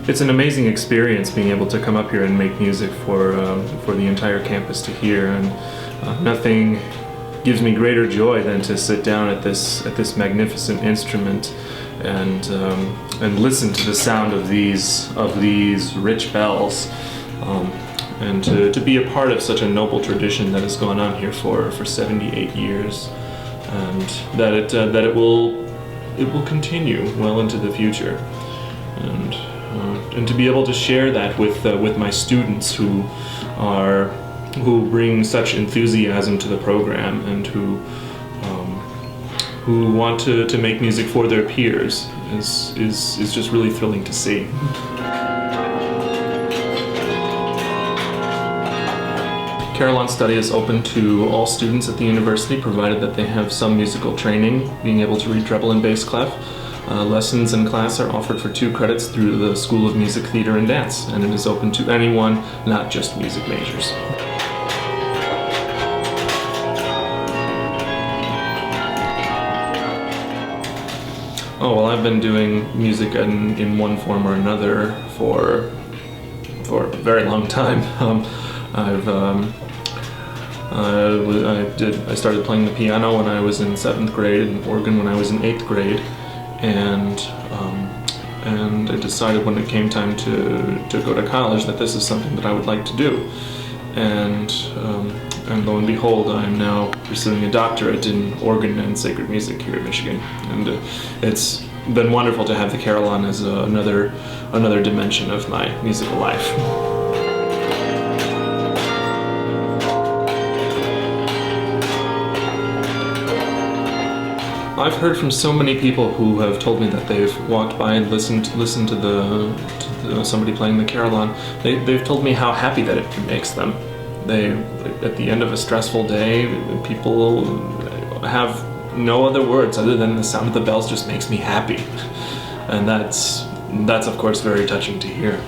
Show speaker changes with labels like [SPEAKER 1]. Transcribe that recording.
[SPEAKER 1] it's an amazing experience being able to come up here and make music for the entire campus to hear, and nothing gives me greater joy than to sit down at this magnificent instrument and listen to the sound of these rich bells, and to be a part of such a noble tradition that has gone on here for 78 years, and that it will continue well into the future, and to be able to share that with my students who bring such enthusiasm to the program, and who want to make music for their peers is just really thrilling to see. Carillon study is open to all students at the university, provided that they have some musical training, being able to read treble and bass clef. Lessons in class are offered for 2 credits through the School of Music, Theater, and Dance, and it is open to anyone, not just music majors. Oh, well, I've been doing music in one form or another for a very long time. I started playing the piano when I was in 7th grade and organ when I was in 8th grade, and I decided when it came time to go to college that this is something that I would like to do, and lo and behold, I'm now pursuing a doctorate in organ and sacred music here at Michigan, and it's been wonderful to have the Carillon as another dimension of my musical life. I've heard from so many people who have told me that they've walked by and listened to somebody playing the Carillon. They've told me how happy that it makes them. At the end of a stressful day, people have no other words other than the sound of the bells just makes me happy, and that's of course very touching to hear.